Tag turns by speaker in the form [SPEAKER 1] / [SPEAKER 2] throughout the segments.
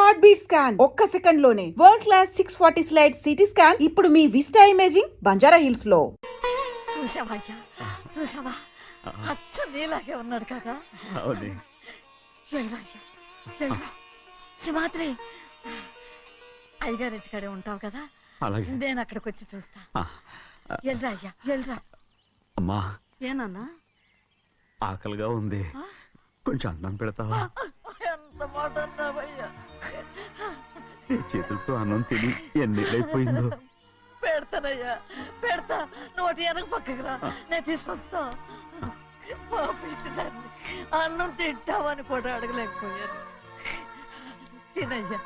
[SPEAKER 1] Heart beat scan ఒక్క second లోనే world class 640 slide CT scan ఇప్పుడు మీ విస్టా ఇమేజింగ్ బంజారా హిల్స్ లో.
[SPEAKER 2] చూసావయ్యా, చూసావా? అచ్చ నీలాగే ఉన్నాడు కదా. సింహాద్రి, అయ్యగారింటి కాడే ఉంటావు కదా, నేను అక్కడికి వచ్చి చూస్తా. వెళ్ళరా అయ్యా, వెళ్ళరా.
[SPEAKER 3] అమ్మా,
[SPEAKER 2] ఏనన్నా?
[SPEAKER 3] ఆకలిగా ఉంది, కొంచెం అన్నం పెడతావా?
[SPEAKER 2] ఎంత మాట అన్నావయ్యా.
[SPEAKER 3] నీ చేతులతో అన్నం తిని ఎన్నిళ్ళైపోయిందో.
[SPEAKER 2] పెడతానయ్యా, పెడతా. నోటి వెనక పక్కకి రా, నేను తీసుకొస్తా. అన్నం తింటావని కూడా అడగలేకపోయాను. తినయ్యా.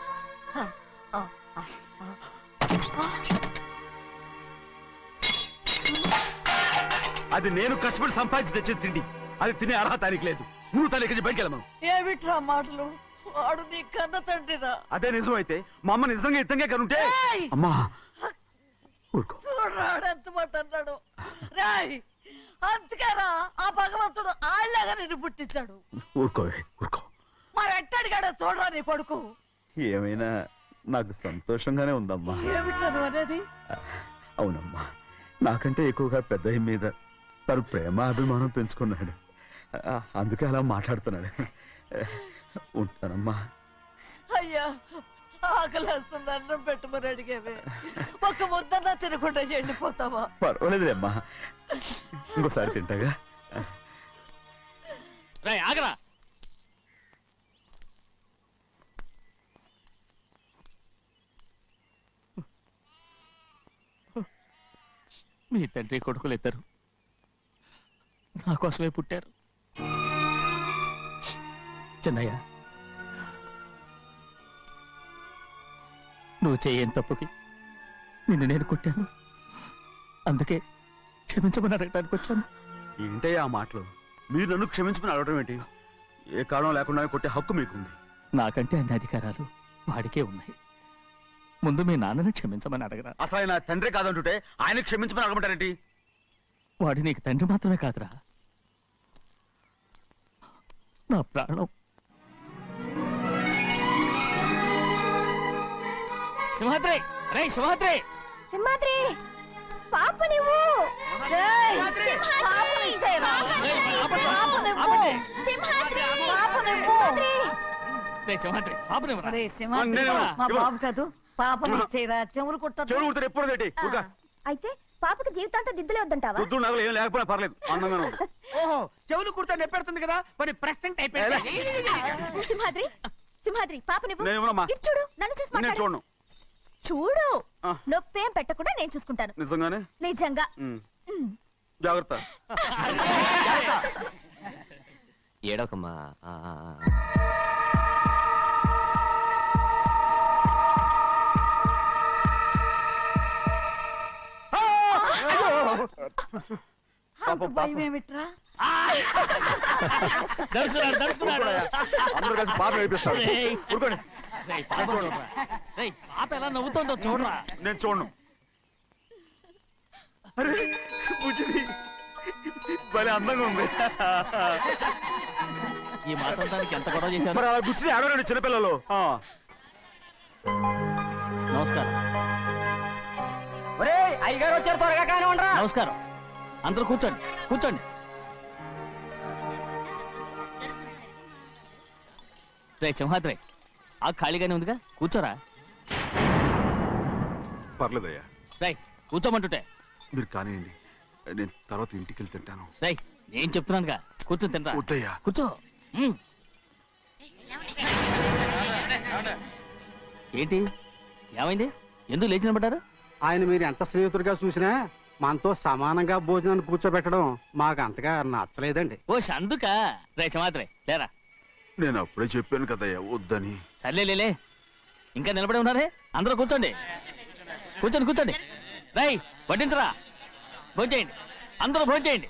[SPEAKER 3] అది నేను కష్టపడి సంపాదించి తెచ్చేది తిండి, అది తినే అర్హత ఆయనకి లేదు. నువ్వు తన ఇక్కడి బయటికి వెళ్ళమను.
[SPEAKER 2] ఏమిట్రా మాటలు? వాడు నీ కన్న తండ్రిరా.
[SPEAKER 3] అదే నిజం అయితే మా అమ్మ నిజంగా ఇద్దంగా కనుంటే. అమ్మా
[SPEAKER 2] చూడరాడు ఎంత మాట అన్నాడు. రాయ్, అందుకేరా ఆ భగవంతుడు ఆళ్ళగా నిన్ను పుట్టించాడు.
[SPEAKER 3] ఊరుకోవే, ఊరుకో.
[SPEAKER 2] మరి ఎట్టడిగాడో చూడరా నీ కొడుకు.
[SPEAKER 3] ఏమైనా నాకు సంతోషంగానే ఉందమ్మా.
[SPEAKER 2] ఏమిట్రా నువ్వు అనేది?
[SPEAKER 3] అవునమ్మా, నాకంటే ఎక్కువగా పెద్ద మీద తను ప్రేమ అభిమానం పెంచుకున్నాడు, అందుకే అలా మాట్లాడుతున్నాడు. ఉంటానమ్మా.
[SPEAKER 2] అయ్యా, ఆకలేస్తుంది, అన్నం పెట్టమని అడిగేవే. ఒక ముద్దన్నా తినకుండా వెళ్ళిపోతావా?
[SPEAKER 3] పర్వాలేదులేమ్మా, ఇంకోసారి తింటాగా.
[SPEAKER 4] ఆగరా. మీ తండ్రి కొడుకులు ఇద్దరు నా కోసమే పుట్టారు. చిన్నయ్య, నువ్వు చేయని తప్పుకి నిన్ను నేను కొట్టాను, అందుకే క్షమించమని అడగడానికి వచ్చాను.
[SPEAKER 3] ఏంటయ్యా ఆ మాటలు? మీరు నన్ను క్షమించమని అడగడం ఏంటి? ఏ కారణం లేకుండా కొట్టే హక్కు మీకుంది.
[SPEAKER 4] నాకంటే అన్ని అధికారాలు వాడికే ఉన్నాయి. ముందు మీ నాన్నని క్షమించమని అడగరా.
[SPEAKER 3] అసలు ఆయన తండ్రి కాదంటుంటే ఆయన క్షమించమని అడగమంటారేంటి?
[SPEAKER 4] వాడు నీకు తండ్రి మాత్రమే కాదురా, నా ప్రాణం. సింహాద్రి, రే సింహాద్రి,
[SPEAKER 5] సింహాద్రి, పాప నువ్వు.
[SPEAKER 2] మా బాబు కాదు, పాపని ఇచ్చేరా. చెవులు కుట్టారు
[SPEAKER 3] ఎప్పుడు
[SPEAKER 5] అయితే పాపకి జీవితాంతం దిద్దులే వద్దంటావా?
[SPEAKER 3] ఏం లేకపోయినా పర్లేదు, అందంగా ఉంది.
[SPEAKER 4] ఓహో, చెవులు కుడితే నెప్పెడుతుంది కదా, మరి ప్రెసెంట్ అయిపోయింది.
[SPEAKER 5] సింహాద్రి, సింహాద్రి, పాప నువ్వు.
[SPEAKER 3] నేనేమోనమ్మా?
[SPEAKER 5] ఇటు చూడు, నన్ను చూసి
[SPEAKER 3] నేను
[SPEAKER 5] మాట్లాడు.
[SPEAKER 3] చూడను.
[SPEAKER 5] చూడు, నొప్పేం పెట్టకుండా నేను చూసుకుంటాను.
[SPEAKER 3] నిజంగానే?
[SPEAKER 5] నిజంగా.
[SPEAKER 3] జాగ్రత్త.
[SPEAKER 6] ఏడోకమ్మా.
[SPEAKER 2] భయమేమిట్రా?
[SPEAKER 3] అందరూ కలిసి పాప వేపిస్తారు.
[SPEAKER 4] పాప ఎలా నవ్వుతుందో చూడరా.
[SPEAKER 3] నేను చూడను. అరే బుజ్జిది భలే అందంగా ఉంది.
[SPEAKER 4] ఈ మాట్లాడడానికి ఎంత గొడవ చేశారు?
[SPEAKER 3] మరి అలా బుజ్జిది ఆడరండి చిన్నపిల్లలు.
[SPEAKER 4] నమస్కారం.
[SPEAKER 6] అయ్యగారు వచ్చారు, త్వరగా కానీ ఉండరా.
[SPEAKER 4] నమస్కారం. అందరూ కూర్చోండి, కూర్చోండి. రే సింహాద్రి, ఆ ఖాళీగానే ఉందిగా, కూర్చోరా.
[SPEAKER 3] పర్లేదయ్యా.
[SPEAKER 4] రై కూర్చోమంటుంటే.
[SPEAKER 3] మీరు కానివ్వండి, నేను తర్వాత ఇంటికి వెళ్ళి తింటాను.
[SPEAKER 4] రై నేను చెప్తున్నానుగా, కూర్చొని తింటా.
[SPEAKER 3] వద్దయ్యా.
[SPEAKER 4] కూర్చో. ఏంటి ఏమైంది? ఎందుకు లేచి నిలబడ్డారు?
[SPEAKER 7] ఆయన మీరు ఎంత స్నేహితుడిగా చూసినా మనతో సమానంగా భోజనాన్ని కూర్చోబెట్టడం మాకు అంతగా నచ్చలేదండి.
[SPEAKER 4] ఓ అందుక. రే సింహాద్రి లేరా.
[SPEAKER 3] నేను అప్పుడే చెప్పాను కదయ్యా వద్దని.
[SPEAKER 4] సర్లేలే, ఇంకా నిలబడి ఉన్నారే, అందరూ కూర్చోండి, కూర్చోండి, కూర్చోండి. రై వడ్డించరా, భోంచేయండి, అందరూ భోంచేయండి.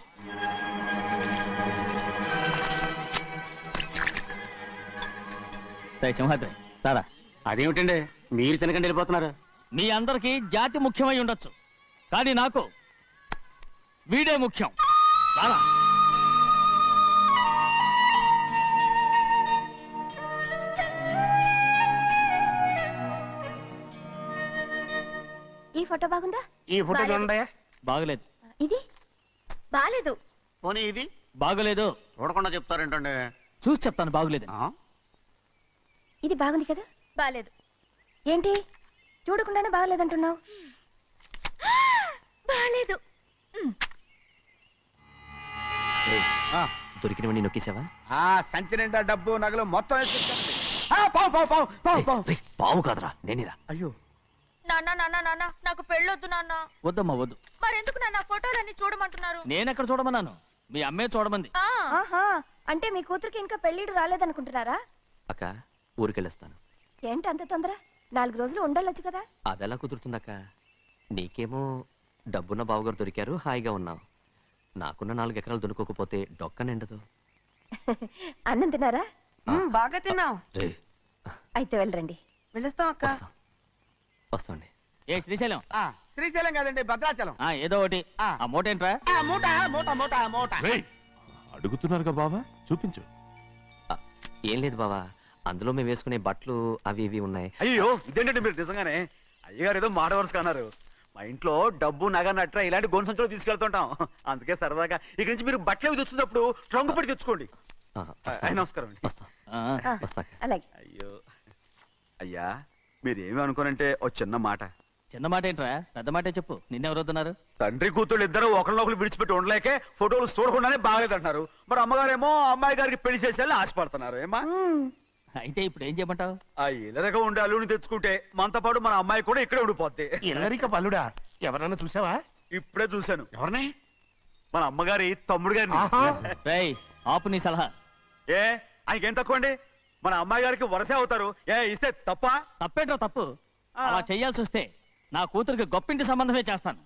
[SPEAKER 4] రై సింహాద్రి సారా.
[SPEAKER 7] అదేమిటండి మీరు తినకండి వెళ్ళిపోతున్నారు?
[SPEAKER 4] మీ అందరికీ జాతి ముఖ్యమై ఉండొచ్చు, కానీ నాకు వీడే ముఖ్యం. రారా.
[SPEAKER 5] ఈ ఫోటో బాగుందా?
[SPEAKER 8] ఈ ఫోటో చూడండి.
[SPEAKER 4] బాగలేదు.
[SPEAKER 5] ఇది బాలేదు.
[SPEAKER 8] పోనీ ఇది
[SPEAKER 4] బాగలేదు.
[SPEAKER 8] చూడకుండా చెప్తారేంటండి?
[SPEAKER 4] చూసి చెప్తాను బాగలేదు.
[SPEAKER 5] ఇది బాగుంది కదా? బాలేదు. ఏంటి చూడకుండానే బాగలేదంటున్నావు? బాలేదు.
[SPEAKER 6] దొరికినవన్నీ నొక్కేసావా?
[SPEAKER 8] సంచి నిండా డబ్బు నగలు మొత్తం వేసుకొచ్చేయండి. పావు పావు పావు పావు పావు.
[SPEAKER 6] పావు కాదురా, నేనేరా.
[SPEAKER 8] అయ్యో,
[SPEAKER 5] నాన్న నాన్న నాన్న నాకు పెళ్ళొద్దు నాన్న.
[SPEAKER 4] వద్దమ్మా వద్దు.
[SPEAKER 5] మరెందుకు నాన్న ఫోటోలన్నీ చూడమంటున్నారు?
[SPEAKER 4] నేనెక్కడ చూడమన్నాను? మీ అమ్మే చూడమంది.
[SPEAKER 5] ఆహా, అంటే మీ కూతురికి ఇంకా పెళ్ళిడు రాలేదనుకుంటున్నారా?
[SPEAKER 6] అక్క, ఊరికెళ్ళొస్తాను.
[SPEAKER 5] ఏంటి అంత తొందర? 4 రోజులు ఉండొచ్చు కదా.
[SPEAKER 6] అదెలా కుదురుతుందక్క? నీకేమో డబ్బున్న బావగారు దొరికారు, హాయిగా ఉన్నావు. నాకున్న 4 ఎకరాలు దొరకకపోతే డొక్క నిండదు.
[SPEAKER 5] అన్నం తిన్నారా?
[SPEAKER 2] బాగా తిన్నావు.
[SPEAKER 6] రేయ్,
[SPEAKER 5] అయితే వెళ్ళరండి.
[SPEAKER 2] వెళ్ళొస్తాం అక్క.
[SPEAKER 6] వస్తాండి.
[SPEAKER 4] ఏ శ్రీశైలం,
[SPEAKER 8] శ్రీశైలం కాదండి, భద్రాచలం.
[SPEAKER 4] ఏదో ఒకటి. ఆ మూట ఏంట్రా?
[SPEAKER 8] మూట మూట మూట మూట.
[SPEAKER 3] అడుగుతున్నారుగా బాబా, చూపించు.
[SPEAKER 6] ఏం లేదు బావా, అందులో మేము వేసుకునే బట్టలు అవి ఇవి ఉన్నాయి.
[SPEAKER 3] అయ్యో, ఇదేంటండి మీరు నిజంగానే? అయ్యగారు ఏదో మాట వరుస అన్నారు. మా ఇంట్లో డబ్బు నగ నట్ర ఇలాంటి గోను సంచులు తీసుకెళ్తుంటాం. అందుకే సరదాగా ఇక్కడి నుంచి మీరు బట్టలు అవి తెచ్చుకున్నప్పుడు ట్రంకు పెట్టి తెచ్చుకోండి. నమస్కారం అండి.
[SPEAKER 6] వస్తా.
[SPEAKER 5] అలాగే.
[SPEAKER 3] అయ్యో అయ్యా, మీరేమి అనుకోనంటే ఓ చిన్న మాట.
[SPEAKER 4] చిన్న మాట ఏంట్రా? పెద్ద మాటే చెప్పు. నిన్నెవరు వద్దన్నారు?
[SPEAKER 3] తండ్రి కూతుళ్ళు ఇద్దరు ఒకరినొకరు విడిచిపెట్టి ఉండలేకే ఫోటోలు చూడకుండానే బాగలేదంటున్నారు. మరి అమ్మగారేమో అమ్మాయి గారికి పెళ్లి చేసేయాలని ఆశపడుతున్నారు. ఏమా
[SPEAKER 4] అయితే ఇప్పుడు ఏం చేయమంటావు?
[SPEAKER 3] ఆ ఇల్లరగా ఉండే అల్లుని తెచ్చుకుంటే మనతో పాటు మన అమ్మాయి కూడా ఇక్కడే ఉండిపోద్ది.
[SPEAKER 8] ఇల్లరిక పల్లుడా? ఎవరన్నా చూసావా?
[SPEAKER 3] ఇప్పుడే చూశాను.
[SPEAKER 8] ఎవరిని?
[SPEAKER 3] మన అమ్మగారి తమ్ముడు గారిని.
[SPEAKER 4] రేయ్, ఆపు నీ సలహా.
[SPEAKER 3] ఏ ఆయనకేం తక్కువ అండి? మన అమ్మాయి గారికి వరసే అవుతారు. ఇస్తే తప్ప?
[SPEAKER 4] తప్పేంట్రా తప్పు? అలా చెయ్యాల్సి వస్తే నా కూతురికి గొప్పింటి సంబంధమే చేస్తాను.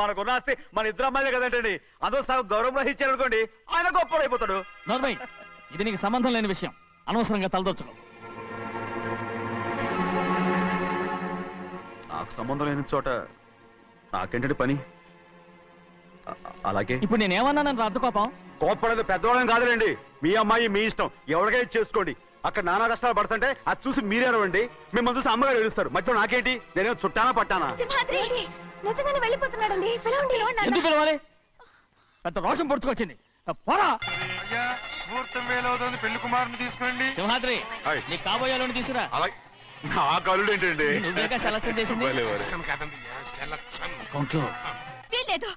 [SPEAKER 3] మనకున్న ఆస్తి మన ఇద్దరు అమ్మాయిలే కదంటండి. అదో సగం గౌరవం ఇచ్చారు అనుకోండి, ఆయన గొప్ప అయిపోతాడు.
[SPEAKER 4] నోర్మై, ఇది నీకు సంబంధం లేని విషయం. అనవసరంగా తలదొచ్చుకో.
[SPEAKER 3] నాకు సంబంధం లేని చోట నాకేంటంటే పని. అలాగే
[SPEAKER 4] ఇప్పుడు నేనేమన్నానని రద్దు కోపం?
[SPEAKER 3] కోప్పడేది పెద్దవాళ్ళని కాదులేండి. మీ అమ్మాయి మీ ఇష్టం, ఎవరికైనా చేసుకోండి. అక్కడ నానా కష్టాలు పడుతుంటే అది చూసి మీరే అరవండి. మిమ్మల్ని చూసి అమ్మగారు ఏడుస్తారు. మధ్యలో నాకేంటి? నేనేమో చుట్టానా పట్టానా?
[SPEAKER 5] సింహాద్రి నిజంగానే వెళ్ళిపోతున్నాడండి. పిలవండి.
[SPEAKER 4] ఎందుకు పిలవాలి? పెద్ద రోషం పొడుచుకొచ్చింది. పోరా
[SPEAKER 8] ముహూర్తం వేలవుతుంది, పెళ్లి కుమారుని తీసుకోండి.
[SPEAKER 4] సింహాద్రి,
[SPEAKER 3] హాయ్.
[SPEAKER 4] నీ కాబోయేలోని తీసుకురా.
[SPEAKER 3] నా కలుడు ఏంటండి?
[SPEAKER 4] నువ్వేగా సెలక్షన్ చేసింది. అకౌంట్లో
[SPEAKER 5] వీల్లేదు,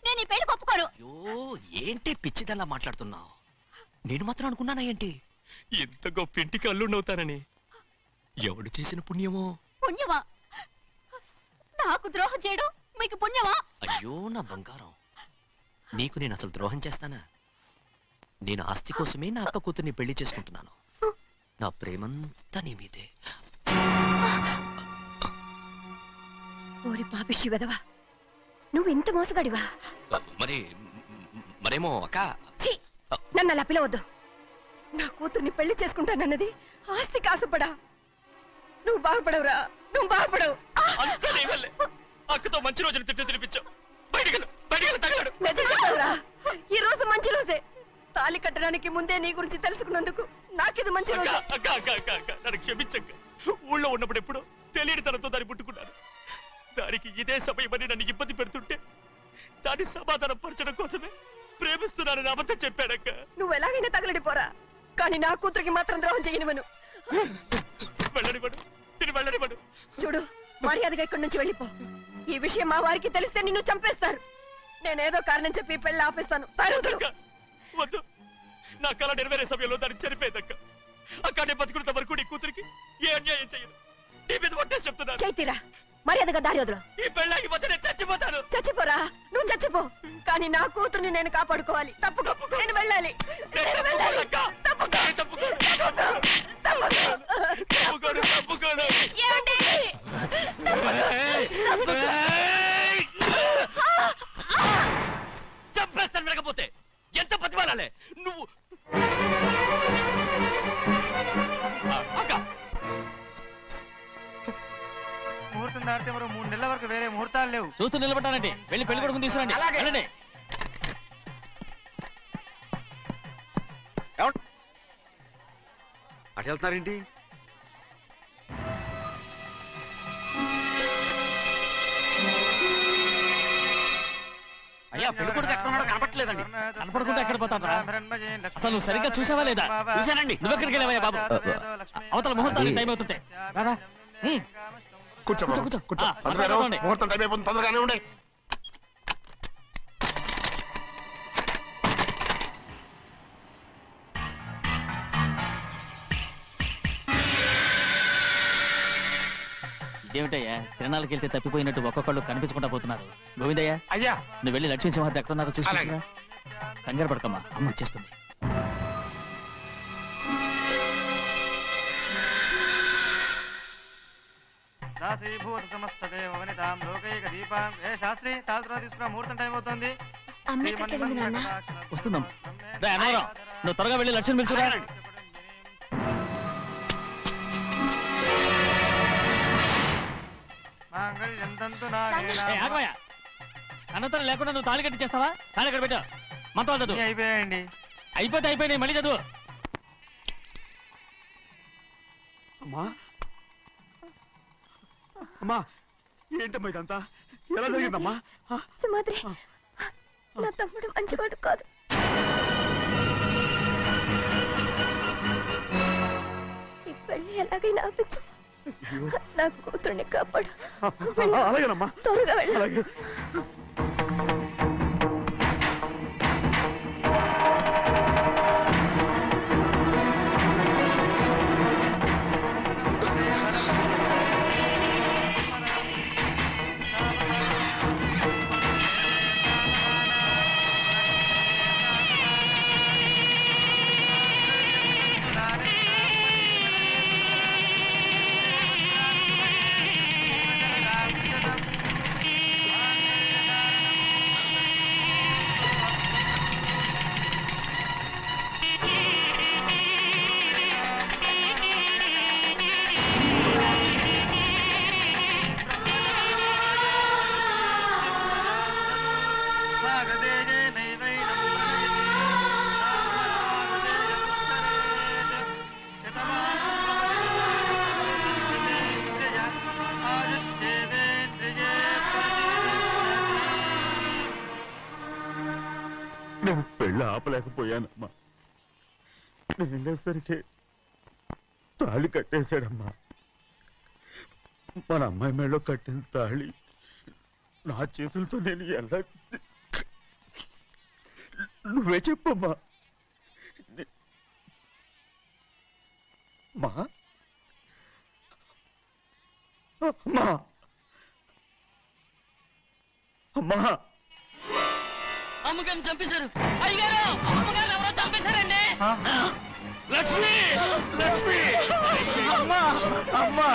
[SPEAKER 5] నేను ఈ పెళ్లి ఒప్పుకోను.
[SPEAKER 6] అయ్యో, ఏంటి పిచ్చిదల్లా మాట్లాడుతున్నావు? నేను మాత్రం అనుకున్నానా ఏంటి ఎంత గొప్ప ఇంటికి అల్లుండవుతానని? ఎవడు చేసిన పుణ్యమో?
[SPEAKER 5] పుణ్యమా? నాకు ద్రోహం చేయడం మీకు పుణ్యమా?
[SPEAKER 6] అయ్యో నా బంగారం, నీకు నేను అసలు ద్రోహం చేస్తానా? నేను ఆస్తి కోసమే నా అక్క కూతుర్ని పెళ్లి చేసుకుంటున్నాను. నా ప్రేమంతా నీ మీదే.
[SPEAKER 5] ఓరి పాపిష్టి వెదవా, నువ్వు ఇంత మోసగాడివా?
[SPEAKER 6] మరేమో అక్క.
[SPEAKER 5] ఛీ, నన్ను అలా పిలవద్దు. నా కూతుర్ని పెళ్లి చేసుకుంటానన్నది ఆస్తి కాసుపడా. నువ్వు బాగుపడవురా, నువ్వు బాగుపడవు.
[SPEAKER 6] అక్కతో మంచి రోజులు తిట్టు తినిపించావు.
[SPEAKER 5] నిజం చెప్పవురా, ఈ రోజు మంచి రోజే. తాళి కట్టడానికి ముందే నీ గురించి తెలుసుకున్నందుకు నాకిది మంచి రోజు.
[SPEAKER 6] నన్ను క్షమించక్క. ఊళ్ళో ఉన్నప్పుడు ఎప్పుడు తెలియని తనతో దాన్ని పుట్టుకున్నాను. దానికి ఇదే సమయమని నన్ను ఇబ్బంది పెడుతుంటే దాన్ని సమాధానం పరచడం కోసమే ప్రేమిస్తున్నానని అబద్ధం చెప్పాడక్క.
[SPEAKER 5] నువ్వు ఎలాగైనా తగలడిపోరా, కానీ నా కూతురికి మాత్రం ద్రోహం చేయనివను.
[SPEAKER 6] వెళ్ళనివ్వడు, నేను వెళ్ళనివ్వడు.
[SPEAKER 5] చూడు, మర్యాదగా ఇక్కడి నుంచి వెళ్ళిపో. ఈ విషయం మా వారికి తెలిస్తే నిన్ను చంపేస్తారు. నేనేదో కారణం చెప్పి పెళ్లి ఆపేస్తాను.
[SPEAKER 6] అక్క, వద్దు. నా కళ నెరవేరే సమయంలో దాన్ని చనిపోయిందక్క. అక్క, నేను బతుకున్నంత వరకు నీ కూతురికి ఏ అన్యాయం చేయను. నీ మీద ఒట్టేసి చెప్తున్నాను.
[SPEAKER 5] చైతీరా, మర్యాదగా దారి వదులు.
[SPEAKER 6] ఈ పెళ్ళాకి పోతే నేను చచ్చిపోతాను.
[SPEAKER 5] చచ్చిపోరా, నువ్వు చచ్చిపో, కానీ నా కూతుర్ని నేను కాపాడుకోవాలి. తప్పుకో, నేను వెళ్ళాలి. నేను వెళ్ళాలి. తప్పుకో.
[SPEAKER 6] తప్పుకోను.
[SPEAKER 5] ఏమండి?
[SPEAKER 6] చంపేస్తాను. వినకపోతే ఎంత బతిమాలాలే నువ్వు?
[SPEAKER 8] ముహూర్తం దాటితే మరో 3 నెలల వరకు వేరే ముహూర్తాలు లేవు.
[SPEAKER 4] చూస్తూ నిలబడ్డానండి. వెళ్ళి పెళ్లి కొడుకుని తీసుకురండి. వెళ్ళండి.
[SPEAKER 3] అటు వెళ్తున్నారేంటి? పెళ్లి కొడుకు ఎక్కడ ఉన్నాడో కనపట్లేదండి.
[SPEAKER 4] కనపడకుండా ఎక్కడ పోతాడ్రా? అసలు నువ్వు సరిగ్గా చూసావా లేదా?
[SPEAKER 3] చూశానండి.
[SPEAKER 4] నువ్వెక్కడికి వెళ్ళావయ్యా బాబు? అవతల ముహూర్తానికి టైం అవుతుంటే రారా.
[SPEAKER 9] కూర్చో
[SPEAKER 4] కూర్చో, కూర్చో.
[SPEAKER 9] కూర్చో.
[SPEAKER 4] ఆ,
[SPEAKER 9] పంతులు గారు,
[SPEAKER 4] మాట్లాడుకోండి.
[SPEAKER 9] ముహూర్తం టైం అయిపోతుంది, తొందరగానే ఉండే.
[SPEAKER 4] ఇదేమిటయ్యా, తిరణాలకి వెళ్తే తప్పిపోయినట్టు ఒక్కొక్కళ్ళు కనిపించకుండా పోతున్నారు. గోవిందయ్య,
[SPEAKER 9] అయ్యా
[SPEAKER 4] నువ్వు వెళ్ళి లక్ష్మీ సింహార్తి ఎక్కడున్నారో చూసుకుంటున్నా. కంగారు పడకమ్మా, అమ్మ వచ్చేస్తుంది.
[SPEAKER 8] దాసీభూత సమస్త దేవవనితాం లోకైక దీపాం. ఏ శాస్త్రి తాళ తర్వాత తీసుకురా, ముహూర్తం టైం అవుతుంది.
[SPEAKER 4] వస్తుందమ్మా. రా అన్నవరం, నువ్వు త్వరగా వెళ్ళి లక్ష్మణ్ పిలుచురా. ఆగమయ్యా, అనంతరం లేకుండా నువ్వు తాళి కట్టి చేస్తావా? తాళి ఎక్కడ పెట్టావు? మంత్రాలు చదువు.
[SPEAKER 8] అయిపోయాయండి.
[SPEAKER 4] అయిపోతే అయిపోయినాయి, మళ్ళీ చదువు.
[SPEAKER 3] అమ్మా అమ్మా, ఏంటమ్మా ఇదంతా? ఎలా జరిగిందమ్మా?
[SPEAKER 5] సుమాద్రి, నా తమ్ముడు మంచివాడు కాదు. ఈ పెళ్లి ఎలాగైనా ఆపించు. నా కూతుర్ని కాపాడు.
[SPEAKER 3] అలాగేనమ్మా,
[SPEAKER 5] త్వరగా వెళ్ళు.
[SPEAKER 3] అలాగే. నేను పెళ్ళి ఆపలేకపోయానమ్మా. నేను వెళ్ళేసరికి తాళి కట్టేశాడమ్మా. మన అమ్మాయి మేడలో కట్టిన తాళి నా చేతులతో నేను ఎలా... నువ్వే చెప్పమ్మా. మా అమ్మా, అమ్మా,
[SPEAKER 4] అమ్మగారిని చంపేశారు. అయ్యగారు, అమ్మగారు ఎవరో చంపేశారండి.
[SPEAKER 6] లక్ష్మి, లక్ష్మి,
[SPEAKER 8] అమ్మా అమ్మా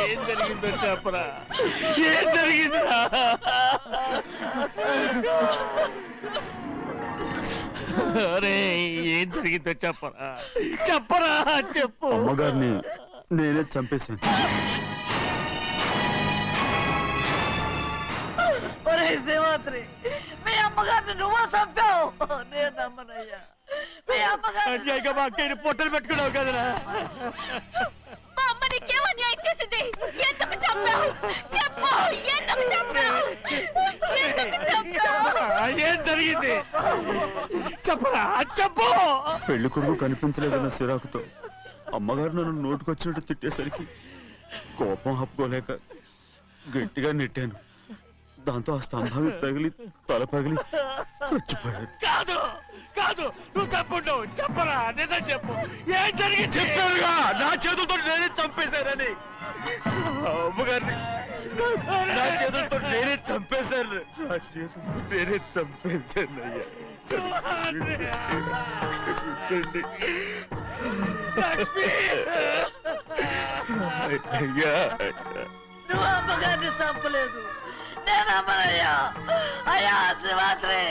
[SPEAKER 6] ఏం జరిగిందో చెప్పరా? ఏం జరిగిందిరా? అరే, ఏం జరిగిందో చెప్పరా? చెప్పరా, చెప్పు.
[SPEAKER 3] అమ్మగారిని నేనే చంపేశాను.
[SPEAKER 2] ఒరే సింహాద్రి, మీ అమ్మగారిని నువ్వు చంపావు. నేను నమ్మనయ్యా. మీ అమ్మగారు
[SPEAKER 6] అన్యాయంగా మా అక్కని పొట్టలు పెట్టుకున్నావు కదరా?
[SPEAKER 5] మా అమ్మ నీకేం అన్యాయం చేసింది? ఎందుకు చంపావు? చెప్పు, ఎందుకు చంపావు? ఎందుకు చంపావు?
[SPEAKER 6] ఏం జరిగింది? చెప్పరా, చెప్పు.
[SPEAKER 3] పెళ్లి కొడుకు కనిపించలేదన్న సిరాకుతో అమ్మగారు నన్ను నోటుకొచ్చినట్టు తిట్టేసరికి కోపం హప్పుకోలేక గట్టిగా నెట్టాను. దాంతో ఆ స్తంభాన్ని తగిలి తల పగిలి చచ్చిపోయాడు.
[SPEAKER 6] కాదు, కాదు, నువ్వు చెప్పుండు. చెప్పరా, నిజం చెప్పు. ఏం జరిగింది?
[SPEAKER 3] చెప్పానుగా, నా చేతులతో నేనే చంపేశానని. అమ్మగారిని నా చేతులతో నేనే చంపేశాను. నా చేతులతో నేనే చంపేశాను. అయ్యా క్షమించండి. అయ్యా,
[SPEAKER 2] నువ్వు అమ్మగారిని చంపలేదు. నేను అమ్మనయ్యా. అయ్యా సింహాద్రి.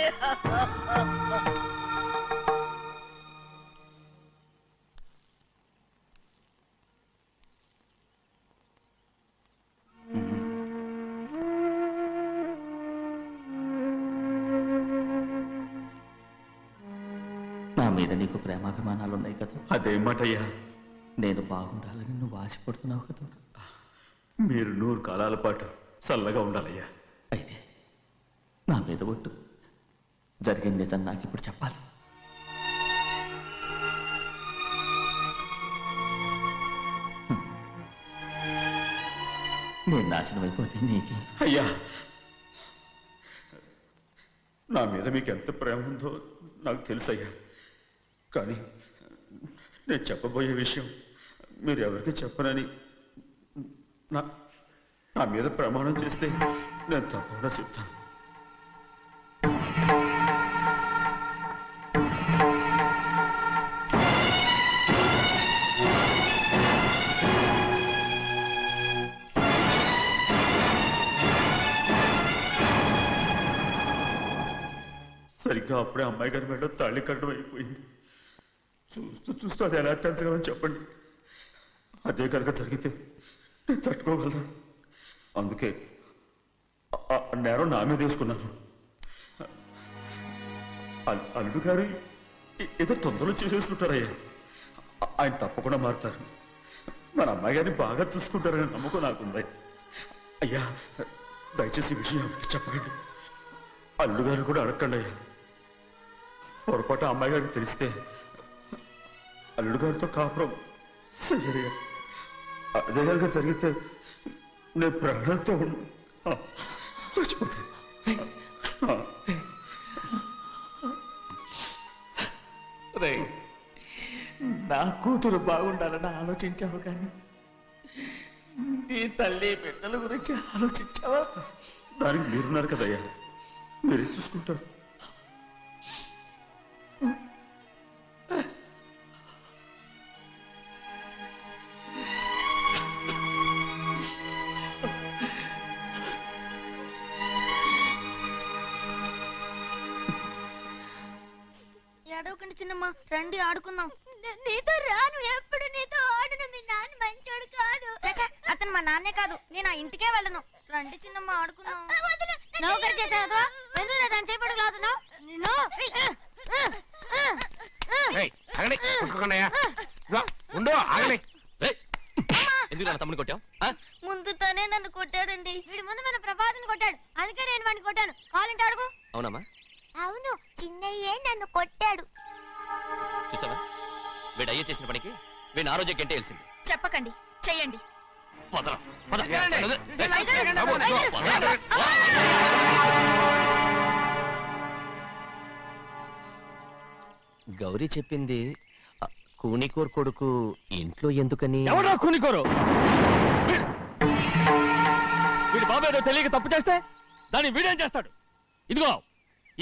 [SPEAKER 4] మీద నీకు ప్రేమాభిమానాలు ఉన్నాయి కదా.
[SPEAKER 3] అదేమాటయ్యా?
[SPEAKER 4] నేను బాగుండాలని నువ్వు ఆశపడుతున్నావు కదా.
[SPEAKER 3] మీరు 100 కాలాల పాటు చల్లగా ఉండాలయ్యా.
[SPEAKER 4] అయితే నా మీద ఒట్టు, జరిగిన నిజం నాకు ఇప్పుడు చెప్పాలి. నేను నాశనం అయిపోతే నీకే.
[SPEAKER 3] అయ్యా, నా మీద మీకు ఎంత ప్రేమ ఉందో నాకు తెలుసయ్యా. కానీ నేను చెప్పబోయే విషయం మీరు ఎవరికి చెప్పనని నా మీద ప్రమాణం చేస్తే నేను తప్పకుండా చెప్తాను. సరిగ్గా అప్పుడే అమ్మాయి గారి మెడలో తాళి కట్టడం అయిపోయింది. చూస్తూ చూస్తూ అది ఎలా తెంచగలని చెప్పండి. అదే కనుక జరిగితే నేను తట్టుకోగలరా? అందుకే ఆ నేరం నా మీద వేసుకున్నాను. అల్లుడు గారు ఏదో తొందరలో చేసేసుకుంటారయ్యా. ఆయన తప్పకుండా మారుతారు. మన అమ్మాయి గారిని బాగా చూసుకుంటారని నమ్మకం నాకుంది. అయ్యా, దయచేసి ఈ విషయం ఎవరికి చెప్పకండి. అల్లుడు గారు కూడా అడగండి అయ్యా. పొరపాటు అమ్మాయి గారికి తెలిస్తే అల్లుడు గారితో కాపురం సయ్యయ్యా. అదే కనుక జరిగితే నేను ప్రాణాలతో చచ్చిపోతాను.
[SPEAKER 6] నా కూతురు బాగుండాలని ఆలోచించావు కానీ నీ తల్లి బిడ్డల గురించి ఆలోచించావా?
[SPEAKER 3] దానికి మీరున్నారు కదయ్యా, మీరే చూసుకుంటారు.
[SPEAKER 10] ఏడవకండి చిన్నమ్మ, రండి ఆడుకుందాం. నీతో రాను, ఎప్పుడు నీతో ఆడను. మీ నాన్న మంచోడు కాదు. అతను మా నాన్నే కాదు, నేను ఆ ఇంటికే వెళ్ళను. రండి చిన్నమ్మ ఆడుకుందాం. నౌకరు చేసావు ఎందుకు దాని చేపడు కాదు.
[SPEAKER 6] తమ్ముడు కొట్టావు?
[SPEAKER 10] ముందు తనే నన్ను కొట్టాడండి. వీడి ముందు మన ప్రభాతం కొట్టాడు, అందుకే నేను వాడిని కొట్టాను. కాలింటి అడుగు.
[SPEAKER 6] అవునమ్మా?
[SPEAKER 10] అవును, చిన్నయ్యే నన్ను కొట్టాడు.
[SPEAKER 6] చూసావా, వీడు అయ్యే చేసిన పనికి వీడిని ఆరోగ్యం గంటే తెలిసింది.
[SPEAKER 5] చెప్పకండి, చెయ్యండి.
[SPEAKER 6] గౌరీ చెప్పింది కూనికోర్ కొడుకు ఇంట్లో ఎందుకని.
[SPEAKER 4] ఎవరా కూనికోరు? వీడి బాబు ఏదో తెలియక తప్పు చేస్తే దాన్ని వీడేం చేస్తాడు? ఇదిగో,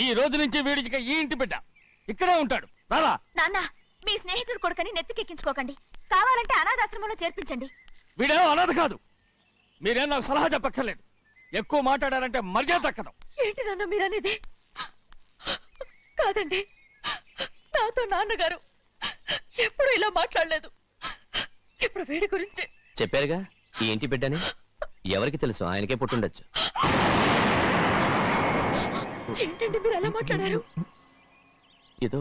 [SPEAKER 4] ఈ రోజు నుంచి వీడికి ఈ ఇంటి బిడ్డ ఇక్కడే ఉంటాడు. రారా.
[SPEAKER 5] నాన్న, మీ స్నేహితుడు కొడుకని నెత్తికెక్కించుకోకండి. కావాలంటే అనాథాశ్రమంలో చేర్పించండి.
[SPEAKER 4] వీడేమో అనాథ కాదు. మీరేం నాకు సలహా చెప్పక్కర్లేదు. ఎక్కువ మాట్లాడారంటే మర్యాద దక్కదు.
[SPEAKER 5] ఏంటి నాన్న మీరనేది? కాదండి, నాతో నాన్నగారు ఎప్పుడు ఇలా మాట్లాడలేదు. ఇప్పుడు వీడి గురించి
[SPEAKER 6] చెప్పారుగా ఈ ఇంటి బిడ్డని. ఎవరికి తెలుసు, ఆయనకే పుట్టుండొచ్చు.
[SPEAKER 5] ఏంటండి మీరు ఎలా మాట్లాడారు?
[SPEAKER 6] ఏదో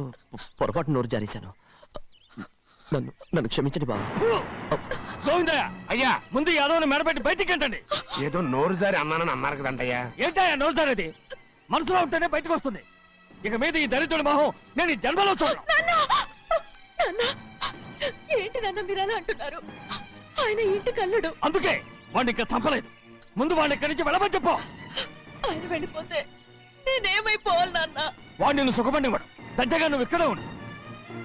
[SPEAKER 6] పొరపాటు నోరు జారేశాను. నన్ను క్షమించండి బాబు.
[SPEAKER 4] గోవిందయ్య, అయ్యా, ముందు యాదవ్ని మెడబెట్టి బయటికి ఏంటండి?
[SPEAKER 9] ఏదో నోరు జారి అన్నానని అన్నారు కదంటయ్యా.
[SPEAKER 4] ఏంటయ్యా నోరు జారేది? మనసులో ఉంటేనే బయటకు వస్తుంది. ఇక మీద ఈ దరిద్రుడి మొహం నేను ఈ జన్మలో చూడను.
[SPEAKER 5] ఏంటి నాన్న మీరు ఎలా అంటున్నారు? ఆయన ఇంటి కల్లుడు.
[SPEAKER 4] అందుకే వాడిని ఇంకా చంపలేదు. ముందు వాడిని ఇక్కడి నుంచి వెళ్ళమని చెప్పు.
[SPEAKER 5] ఆయన వెళ్ళిపోతే నేనేమైపోవాలి నాన్న?
[SPEAKER 4] వాడు నిన్ను సుఖపడివాడు. దచ్చగా నువ్వు ఇక్కడే ఉండు.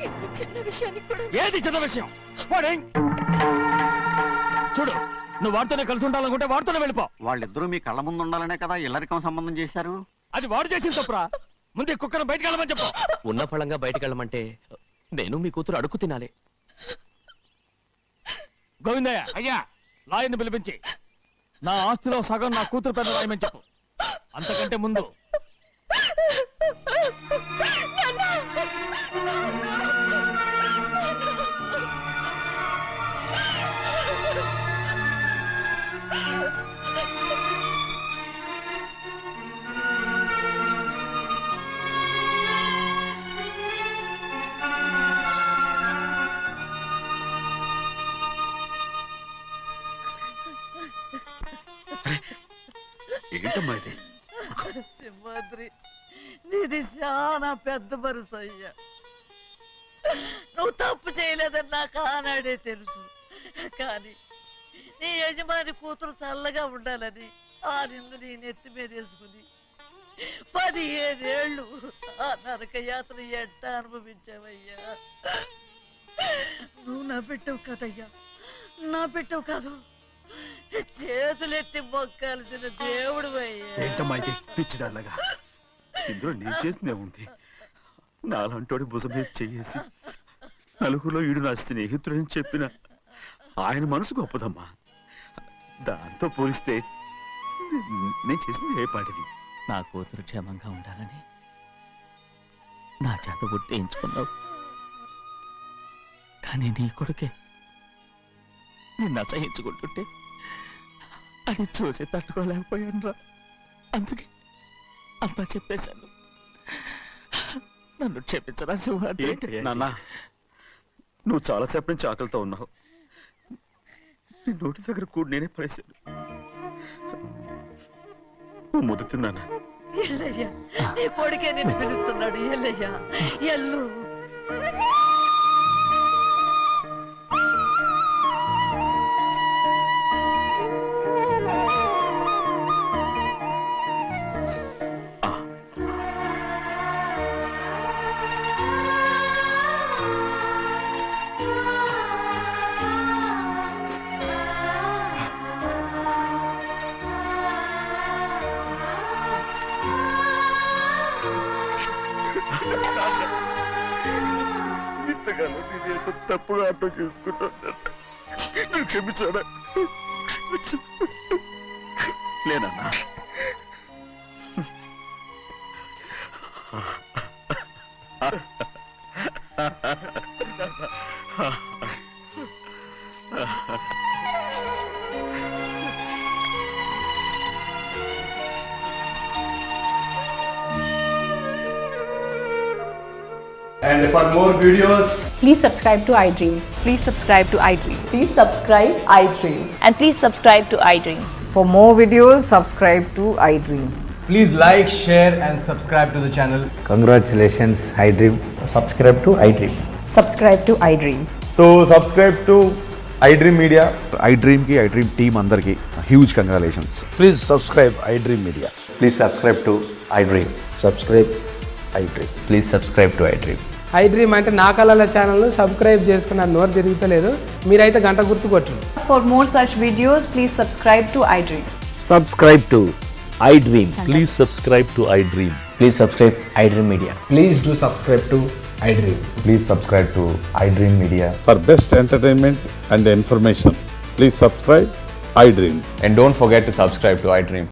[SPEAKER 5] ఇంత చిన్న విషయానికి కూడా.
[SPEAKER 4] ఏది చిన్న విషయం? వాడేం చూడు, నువ్వు వాడితోనే కలిసి ఉండాలనుకుంటే వాడితోనే వెళ్ళిపో.
[SPEAKER 7] వాళ్ళిద్దరూ మీ కళ్ళ ముందు ఉండాలనే కదా ఇల్లరికం సంబంధం చేశారు.
[SPEAKER 4] అది వాడు చేసిన తప్పురా. ముందు ఈ కుక్కను బయటకు వెళ్ళమని చెప్పు.
[SPEAKER 6] ఉన్న ఫలంగా బయటకు వెళ్ళమంటే నేను మీ కూతురు అడుగు తినాలి.
[SPEAKER 4] గోవిందయ్య, అయ్యా, లాయర్ని పిలిపించి నా ఆస్తిలో సగం నా కూతురు పెద్ద రాయమని చెప్పు. అంతకంటే ముందు
[SPEAKER 3] ఏంటమ్మా ఇది?
[SPEAKER 2] సింహాద్రి నీది చాలా పెద్ద మనసు అయ్యా. నువ్వు తప్పు చేయలేదని నాకు ఆనాడే తెలుసు. కానీ నీ యజమాని కూతురు చల్లగా ఉండాలని ఆ నిందు నీ నెత్తి మీద వేసుకుని 15 ఏళ్ళు ఆ నరక యాత్ర ఎట్ట అనుభవించావయ్యా. నువ్వు నా పెట్టవు కదయ్యా, నా పెట్టవు కాదు, చేతులెత్తి మొక్కాల్సిన దేవుడు అయ్యా.
[SPEAKER 3] ఏంటమ్మా ఇది పిచ్చిదారులాగా? ఇందులో నేను చేసినే ఉంది. నాలంటోడి భుజం మీద చెయ్యేసి నలుగురిలో ఈడు నా స్నేహితుడని చెప్పిన ఆయన మనసు గొప్పదమ్మా. దాంతో పోలిస్తే నేను చేసింది ఏ పాటిది?
[SPEAKER 4] నా కూతురు క్షేమంగా ఉండాలని నా చేత గుర్తించుకున్నావు. కానీ నీ కొడుకే నిన్ను అసహించుకుంటుంటే అది చూసి తట్టుకోలేకపోయాను రా. అందుకే అంతా చెప్పేశాను. నన్ను క్షమించరా సింహాద్రి.
[SPEAKER 3] నాన్న, నువ్వు చాలాసేపు నుంచి ఆకలితో ఉన్నావు. నీ నోటి దగ్గర కూడా నేనే పడేశాను. నువ్వు ముద్దు తిన్నానా?
[SPEAKER 2] ఎల్లయ్యా, నీ కొడుకే నిన్ను పిలుస్తున్నాడు. ఎల్లయ్యా, ఎల్లు.
[SPEAKER 3] ఇంతకాలం నేను ఎంత తప్పుగా అర్థం చేసుకుంటాను. నువ్వు క్షమించాడా? లేనన్నా.
[SPEAKER 11] And for more videos,
[SPEAKER 12] please subscribe to iDream. Please subscribe to iDream.
[SPEAKER 5] Please subscribe iDream.
[SPEAKER 12] And please subscribe to iDream.
[SPEAKER 5] For more videos, subscribe to iDream.
[SPEAKER 11] please like, share and subscribe to the channel.
[SPEAKER 13] Congratulations, iDream.
[SPEAKER 11] Subscribe to iDream.
[SPEAKER 5] Subscribe to iDream.
[SPEAKER 11] So subscribe to iDream Media.
[SPEAKER 13] iDream ki iDream team andarki huge congratulations.
[SPEAKER 9] Please subscribe iDream Media.
[SPEAKER 13] Please subscribe to iDream.
[SPEAKER 9] Subscribe iDream.
[SPEAKER 13] Please subscribe to iDream.
[SPEAKER 14] iDream అంటే నా కళల ఛానల్ను subscribe చేసుకున్న నోరు తిరుగుతలేదు. మీరైతే గంట గుర్తు కొట్టండి.
[SPEAKER 5] For more such videos, please subscribe to iDream.
[SPEAKER 13] Subscribe to iDream.
[SPEAKER 6] Please subscribe to iDream.
[SPEAKER 13] Please subscribe iDream Media.
[SPEAKER 11] Please do subscribe to iDream.
[SPEAKER 13] Please subscribe to iDream Media.
[SPEAKER 9] For best entertainment and information, please subscribe iDream.
[SPEAKER 13] And don't forget to subscribe to iDream.